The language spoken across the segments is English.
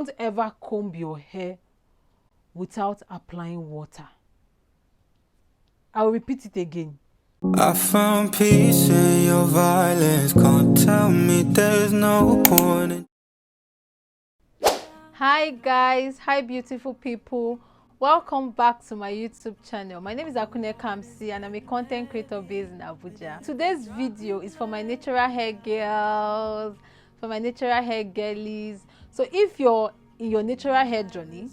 Don't ever comb your hair without applying water. I'll repeat it again. I found peace in your violence. Can't tell me there's no point in. Hi guys, hi beautiful people, welcome back to my YouTube channel. My name is Kamsivie and I'm a content creator based in Abuja. Today's video is for my natural hair girls, for my natural hair girlies. So if you're in your natural hair journey,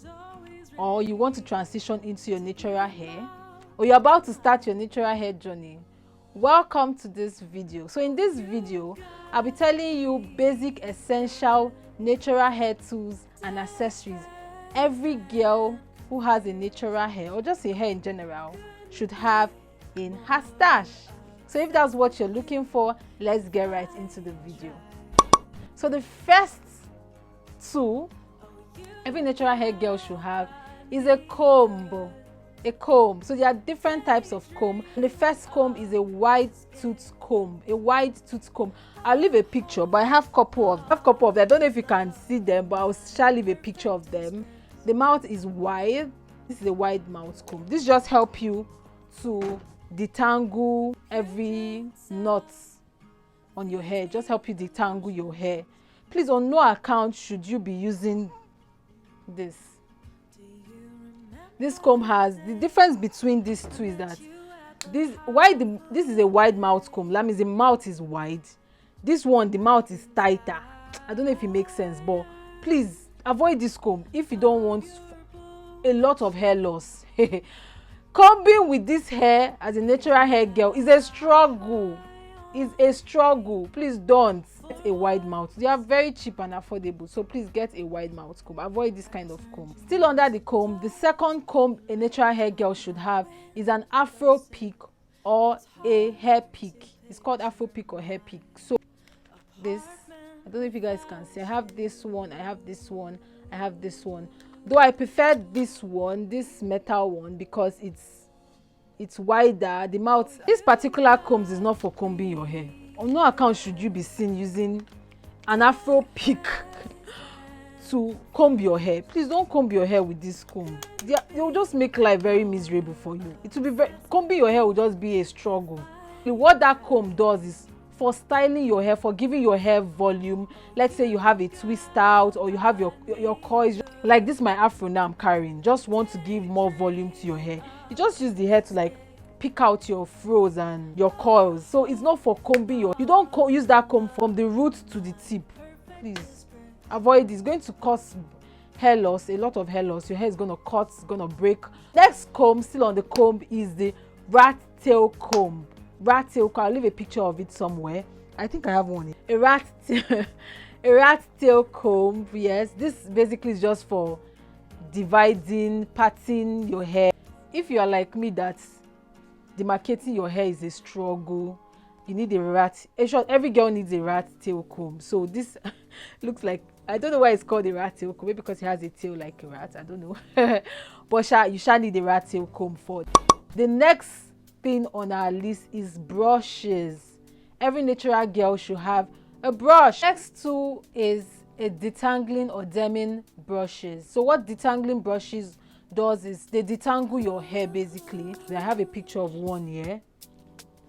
or you want to transition into your natural hair, or you're about to start your natural hair journey, welcome to this video. So in this video, I'll be telling you basic essential natural hair tools and accessories every girl who has a natural hair or just a hair in general should have in her stash. So if that's what you're looking for, let's get right into the video. So the first tool every natural hair girl should have is a comb. So there are different types of comb. And the first comb is a wide tooth comb. I'll leave a picture, but I have couple of them. I don't know if you can see them, but I shall leave a picture of them. The mouth is wide. This is a wide mouth comb. This just help you to detangle every knot on your hair. Just help you detangle your hair. Please, on no account should you be using this. This comb has the difference between these two is that this is a wide mouth comb. That means the mouth is wide. This one, the mouth is tighter. I don't know if it makes sense, but please avoid this comb if you don't want a lot of hair loss. Combing with this hair as a natural hair girl is a struggle. Please don't. Get a wide mouth. They are very cheap and affordable, so please get a wide mouth comb. Avoid this kind of comb. Still under the comb, the second comb a natural hair girl should have is an afro pick or a hair pick. It's called afro pick or hair pick. So this, I don't know if you guys can see, I have this one, I have this one, I have this one. Though I prefer this one, this metal one, because it's wider. The mouth, this particular comb is not for combing your hair. On no account should you be seen using an afro pick to comb your hair. Please don't comb your hair with this comb. They will just make life very miserable for you. It will be combing your hair will just be a struggle. What that comb does is for styling your hair, for giving your hair volume. Let's say you have a twist out or you have your coils like this. My afro now I'm carrying just want to give more volume to your hair. You just use the hair to like pick out your frows and your coils. So it's not for combing your. You don't use that comb from the root to the tip. Please avoid this. It's going to cause hair loss, a lot of hair loss. Your hair is going to cut, it's going to break. Next comb, still on the comb, is the rat tail comb. I'll leave a picture of it somewhere. I think I have one. A rat tail comb. Yes, this basically is just for dividing, parting your hair. If you are like me, that's demarcating your hair is a struggle. You need a rat. In short, every girl needs a rat tail comb. So this looks like, I don't know why it's called a rat tail comb. Maybe because it has a tail like a rat. I don't know. But you shall need a rat tail comb for it. The next thing on our list is brushes. Every natural girl should have a brush. Next tool is a detangling or demming brushes. So what detangling brushes does is they detangle your hair basically. I have a picture of one here.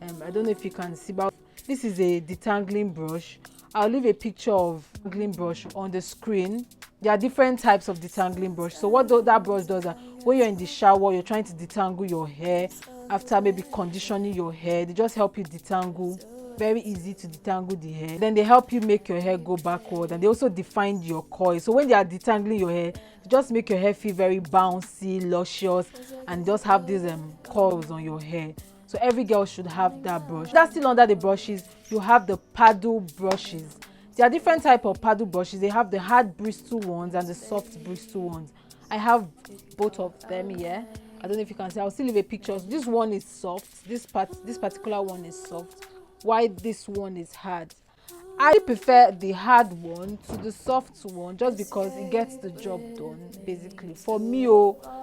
I don't know if you can see, but this is a detangling brush. I'll leave a picture of detangling brush on the screen. There are different types of detangling brush. So what that brush does is when you're in the shower, you're trying to detangle your hair after maybe conditioning your hair, they just help you detangle. Very easy to detangle the hair. Then they help you make your hair go backward, and they also define your coil. So when they are detangling your hair, they just make your hair feel very bouncy, luscious, and just have these coils on your hair. So every girl should have that brush. That's still under the brushes. You have the paddle brushes. There are different type of paddle brushes. They have the hard bristle ones and the soft bristle ones. I have both of them here. I don't know if you can see. I'll still leave a picture. This one is soft. This particular one is soft, while this one is hard. I prefer the hard one to the soft one just because it gets the job done basically. For me, there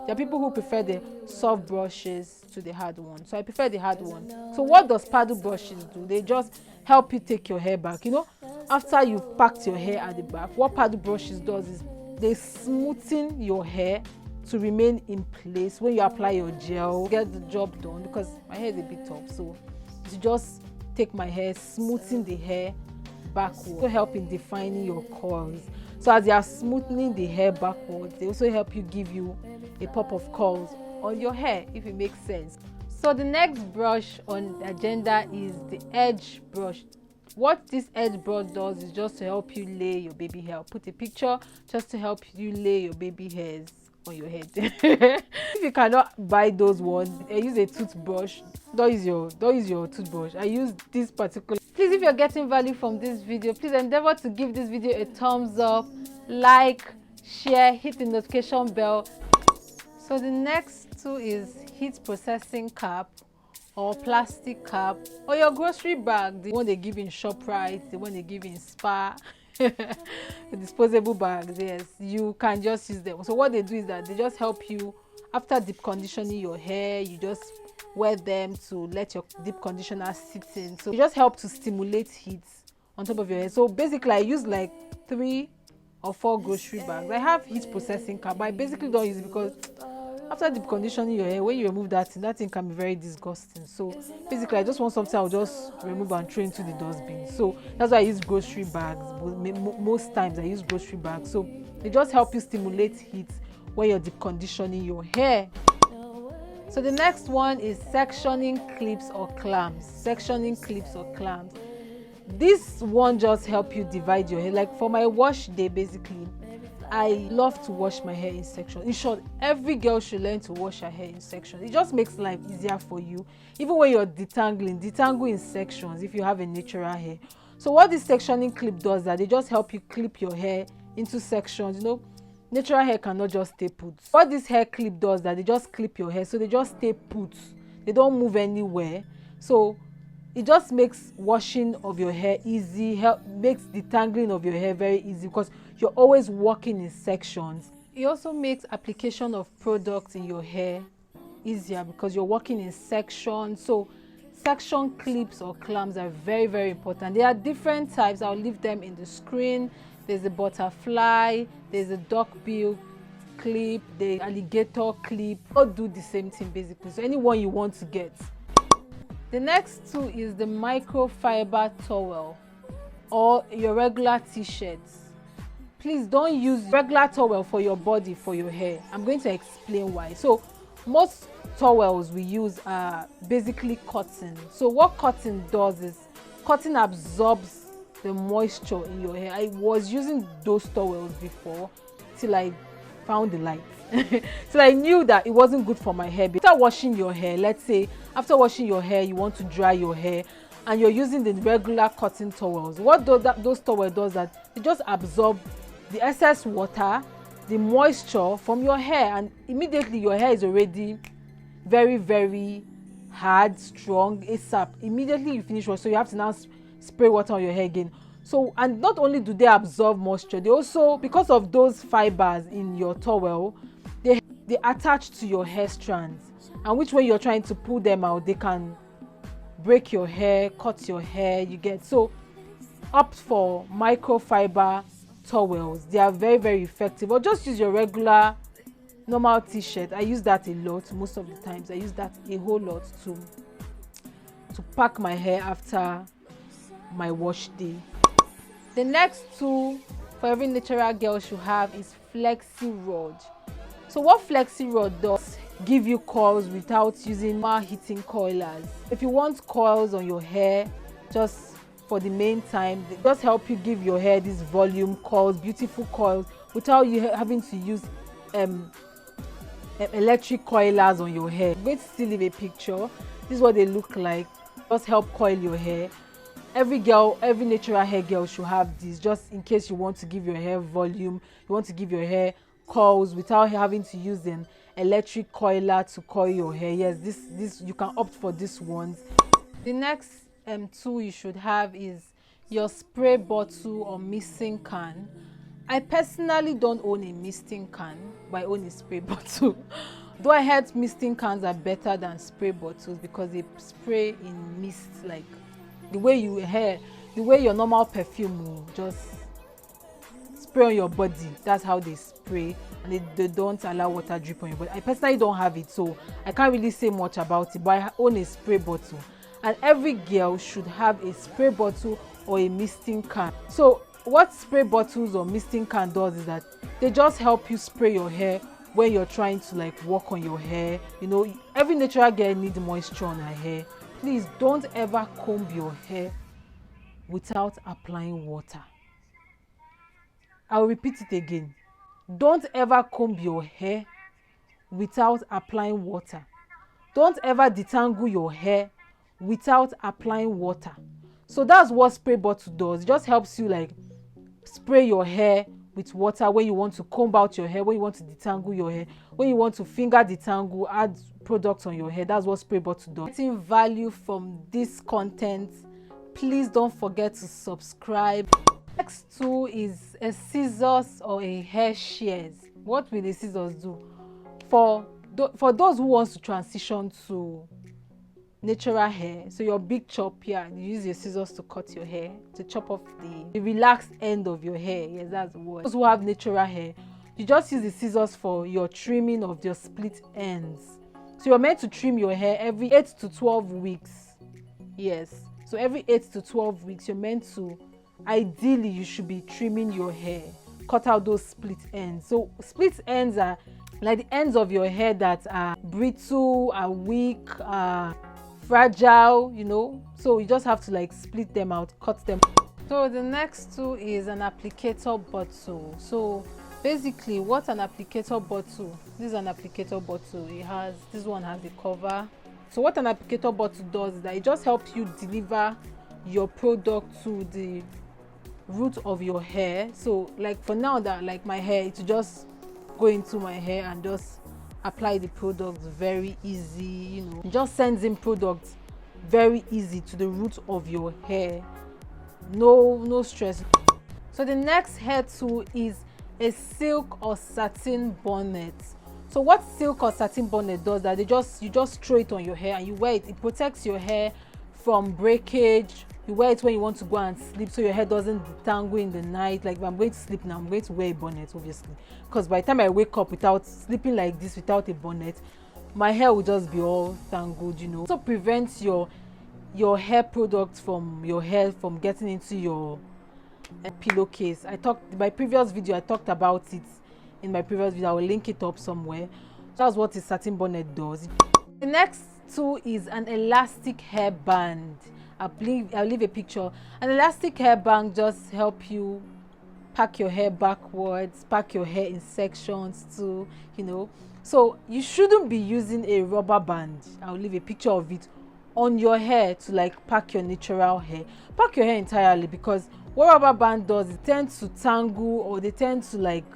are people who prefer the soft brushes to the hard one, so I prefer the hard one. So what does paddle brushes do? They just help you take your hair back. You know, after you've packed your hair at the back, what paddle brushes does is they smoothen your hair to remain in place when you apply your gel, get the job done, because my hair is a bit tough. So to just take my hair, smoothing the hair backward, to help in defining your curls. So as you are smoothing the hair backwards, they also help you give you a pop of curls on your hair, if it makes sense. So the next brush on the agenda is the edge brush. What this edge brush does is just to help you lay your baby hair. I'll put a picture just to help you lay your baby hairs on your head. If you cannot buy those ones, I use a toothbrush. Don't use your toothbrush. I use this particular. Please, if you're getting value from this video, please endeavor to give this video a thumbs up, like, share, hit the notification bell. So the next two is heat processing cap or plastic cap, or your grocery bag, the one they give in ShopRite, the one they give in Spar. The disposable bags, yes, you can just use them. So what they do is that they just help you after deep conditioning your hair. You just wear them to let your deep conditioner sit in, so it just help to stimulate heat on top of your hair. So basically I use like 3 or 4 grocery bags. I have heat processing cap, but I basically don't use it because after deep conditioning your hair, when you remove that thing can be very disgusting. So basically I just want something I'll just remove and throw into the dustbin. So that's why I use grocery bags. Most times I use grocery bags, so they just help you stimulate heat when you're deep conditioning your hair. So the next one is sectioning clips or clamps. Sectioning clips or clamps, this one just help you divide your hair. Like for my wash day, basically I love to wash my hair in section. In short, every girl should learn to wash her hair in section. It just makes life easier for you. Even when you're detangle in sections if you have a natural hair. So what this sectioning clip does, that they just help you clip your hair into sections. You know, natural hair cannot just stay put. What this hair clip does, that they just clip your hair, so they just stay put. They don't move anywhere. So it just makes washing of your hair easy, makes detangling of your hair very easy because you're always working in sections. It also makes application of products in your hair easier because you're working in sections. So section clips or clamps are very, very important. There are different types. I'll leave them in the screen. There's a butterfly, there's a duckbill clip, the alligator clip. All do the same thing basically. So anyone you want to get. The next two is the microfiber towel or your regular t-shirts. Please don't use regular towel for your body, for your hair. I'm going to explain why. So most towels we use are basically cotton. So what cotton does is cotton absorbs the moisture in your hair. I was using those towels before till I found the light. So I knew that it wasn't good for my hair. After washing your hair, let's say after washing your hair you want to dry your hair and you're using the regular cotton towels, what those towels does that it just absorb the excess water, the moisture from your hair, and immediately your hair is already very, very hard, strong, ASAP. Immediately you finish wash, so you have to now spray water on your hair again. So, and not only do they absorb moisture, they also, because of those fibers in your towel, they attach to your hair strands, and which way you're trying to pull them out, they can break your hair, cut your hair, you get. So opt for microfiber towels. They are very, very effective. Or just use your regular normal t-shirt. I use that a lot. Most of the times I use that a whole lot to pack my hair after my wash day. The next two for every natural girl should have is Flexi Rod. So what Flexi Rod does, give you coils without using more heating coilers. If you want coils on your hair just for the main time, they just help you give your hair this volume coils, beautiful coils, without you having to use electric coilers on your hair. I'm going to still leave a picture. This is what they look like. Just help coil your hair. Every girl, every natural hair girl should have this, just in case you want to give your hair volume, you want to give your hair coils without having to use an electric coiler to coil your hair. Yes, this you can opt for this ones. The next tool you should have is your spray bottle or misting can. I personally don't own a misting can, but I own a spray bottle. Though I heard misting cans are better than spray bottles because they spray in mist, like the way your normal perfume will just spray on your body. That's how they spray, and they don't allow water drip on your body. I personally don't have it, so I can't really say much about it, but I own a spray bottle, and every girl should have a spray bottle or a misting can. So what spray bottles or misting can does is that they just help you spray your hair when you're trying to like work on your hair. You know, every natural girl needs moisture on her hair. Please don't ever comb your hair without applying water. I'll repeat it again. Don't ever comb your hair without applying water. Don't ever detangle your hair without applying water. So that's what spray bottle does. It just helps you like spray your hair with water when you want to comb out your hair, when you want to detangle your hair, when you want to finger detangle, add products on your hair. That's what spray bottle does. Getting value from this content, please don't forget to subscribe. Next tool is a scissors or a hair shears. What will the scissors do? For those who wants to transition to natural hair, so your big chop here, you use your scissors to cut your hair, to chop off the relaxed end of your hair. Yes, that's the word. Those who have natural hair, you just use the scissors for your trimming of your split ends. So you're meant to trim your hair every 8 to 12 weeks. Yes, so every 8 to 12 weeks you're meant to, ideally you should be trimming your hair, cut out those split ends. So split ends are like the ends of your hair that are brittle, are weak, fragile, you know. So you just have to like split them out, cut them. So the next tool is an applicator bottle. So basically what an applicator bottle, this is an applicator bottle. This one has a cover. So what an applicator bottle does is that it just helps you deliver your product to the root of your hair. So like for now that like my hair, it's just go into my hair and just apply the product very easy, you know. It just sends in products very easy to the root of your hair. No stress. So the next hair tool is a silk or satin bonnet. So what silk or satin bonnet does that you just throw it on your hair and you wear it. It protects your hair from breakage. You wear it when you want to go and sleep, so your hair doesn't detangle in the night. Like if I'm going to sleep now, I'm going to wear a bonnet, obviously, because by the time I wake up without sleeping like this without a bonnet, my hair will just be all tangled, you know. Also prevents your hair products from your hair from getting into your pillowcase. My previous video, I talked about it in my previous video. I will link it up somewhere. That's what a satin bonnet does. The next tool is an elastic hair band. I'll leave a picture. An elastic hair band just help you pack your hair backwards, pack your hair in sections too, you know. So you shouldn't be using a rubber band. I'll leave a picture of it on your hair to like pack your natural hair. Pack your hair entirely, because what rubber band does, it tends to tangle or they tend to like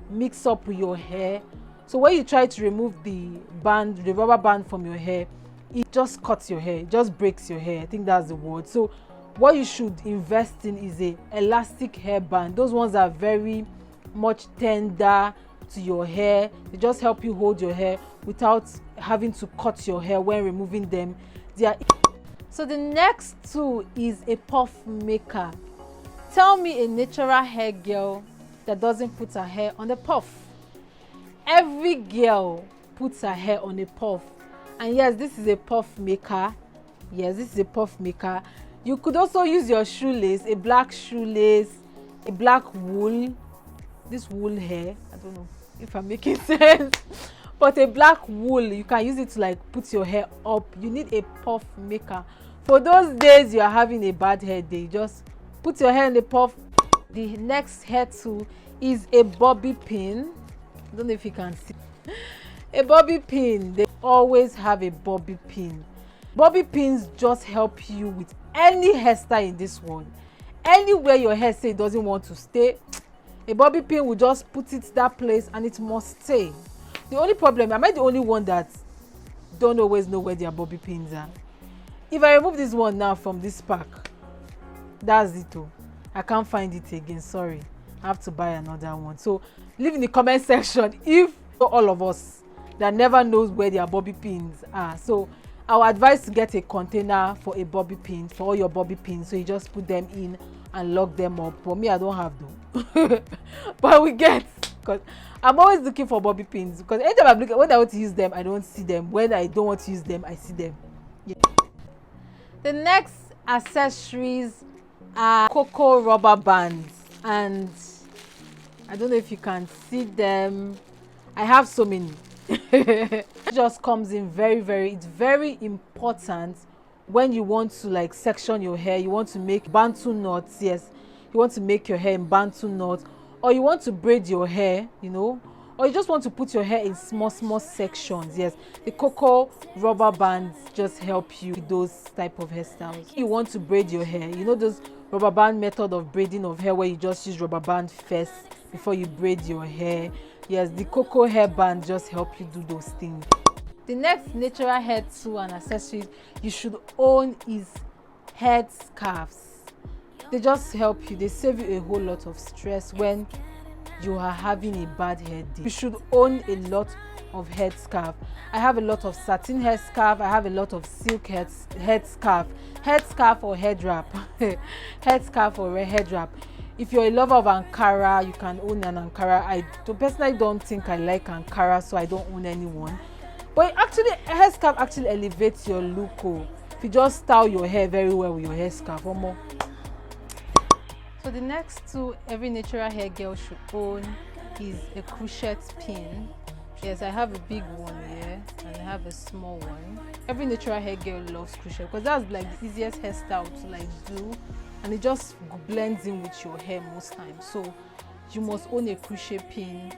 mix up with your hair. So when you try to remove the rubber band from your hair, it just cuts your hair, it just breaks your hair. I think that's the word. So what you should invest in is a elastic hair band. Those ones are very much tender to your hair. They just help you hold your hair without having to cut your hair when removing them. So the next tool is a puff maker. Tell me a natural hair girl that doesn't put her hair on a puff. Every girl puts her hair on a puff. And yes, this is a puff maker. Yes, this is a puff maker. You could also use your shoelace, a black shoelace, a black wool. This wool hair, I don't know if I'm making sense, but a black wool, you can use it to like put your hair up. You need a puff maker. For those days you are having a bad hair day, just put your hair in the puff. The next hair tool is a bobby pin. I don't know if you can see. A bobby pin. They always have a bobby pin. Bobby pins just help you with any hairstyle in this world. Anywhere your hair say it doesn't want to stay, a bobby pin will just put it that place and it must stay. The only problem, am I the only one that don't always know where their bobby pins are? If I remove this one now from this pack, that's it. Oh, I can't find it again. Sorry, I have to buy another one. So leave in the comment section if all of us that never knows where their bobby pins are. So I would advise to get a container for a bobby pin, for all your bobby pins, so you just put them in and lock them up. For me, I don't have them. But we get, because I'm always looking for bobby pins, because anytime I'm looking, when I want to use them, I don't see them. When I don't want to use them, I see them. Yeah. The next accessories are cocoa rubber bands, and I don't know if you can see them. I have so many. It just comes in it's very important when you want to like section your hair. You want to make bantu knots. Yes, you want to make your hair in bantu knots, or you want to braid your hair, you know, or you just want to put your hair in small sections. Yes, the cocoa rubber bands just help you with those type of hairstyles. You want to braid your hair, you know, those rubber band method of braiding of hair where you just use rubber band first before you braid your hair. Yes, the cocoa hair band just help you do those things. The next natural hair tool and accessories you should own is head scarves. They just help you. They save you a whole lot of stress when you are having a bad hair day. You should own a lot of head scarf. I have a lot of satin hair scarf. I have a lot of silk head scarf or head wrap. Head scarf or head wrap. If you're a lover of Ankara, you can own an Ankara. I personally don't think I like Ankara, so I don't own anyone. But actually, a hair scarf actually elevates your look. Oh, if you just style your hair very well with your hair scarf or more. So the next tool every natural hair girl should own is a crochet pin. Yes, I have a big one here and I have a small one. Every natural hair girl loves crochet because that's like the easiest hairstyle to like do, and it just blends in with your hair most times. So you must own a crochet pin,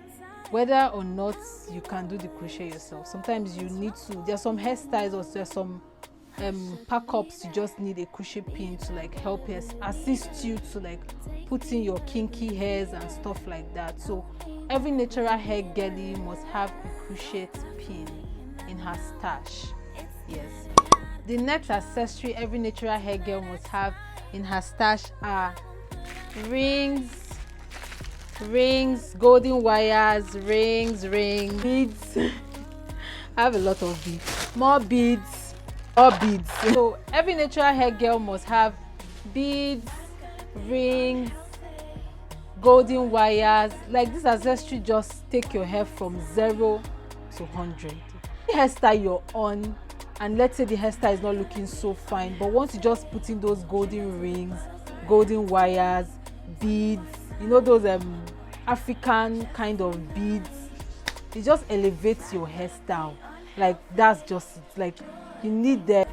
whether or not you can do the crochet yourself. Sometimes you need to, there's some hairstyles or there's some pack-ups you just need a crochet pin to like help assist you to like put in your kinky hairs and stuff like that. So every natural hair girlie must have a crochet pin in her stash. Yes. The next accessory every natural hair girl must have in her stash are rings, golden wires, rings, beads. I have a lot of beads. More beads. So every natural hair girl must have beads, rings, golden wires. Like this accessory just take your hair from 0 to 100. The hairstyle you're on, and let's say the hairstyle is not looking so fine, but once you just put in those golden rings, golden wires, beads, you know, those African kind of beads, it just elevates your hairstyle. Like that's just it. Like you need that.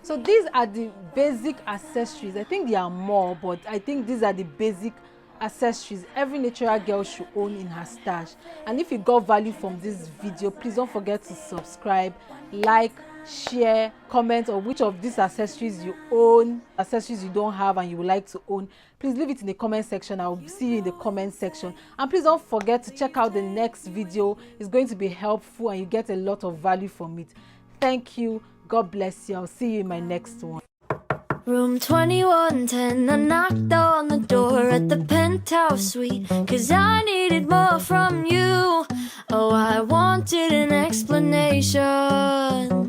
So these are the basic accessories. I think there are more, but I think these are the basic accessories every natural girl should own in her stash. And if you got value from this video, please don't forget to subscribe, like, share, comment on which of these accessories you own, accessories you don't have and you would like to own. Please leave it in the comment section. I will see you in the comment section. And please don't forget to check out the next video. It's going to be helpful and you get a lot of value from it. Thank you. God bless you. I'll see you in my next one. Room 2110, I knocked on the door at the penthouse suite, 'cause I needed more from you. Oh, I wanted an explanation.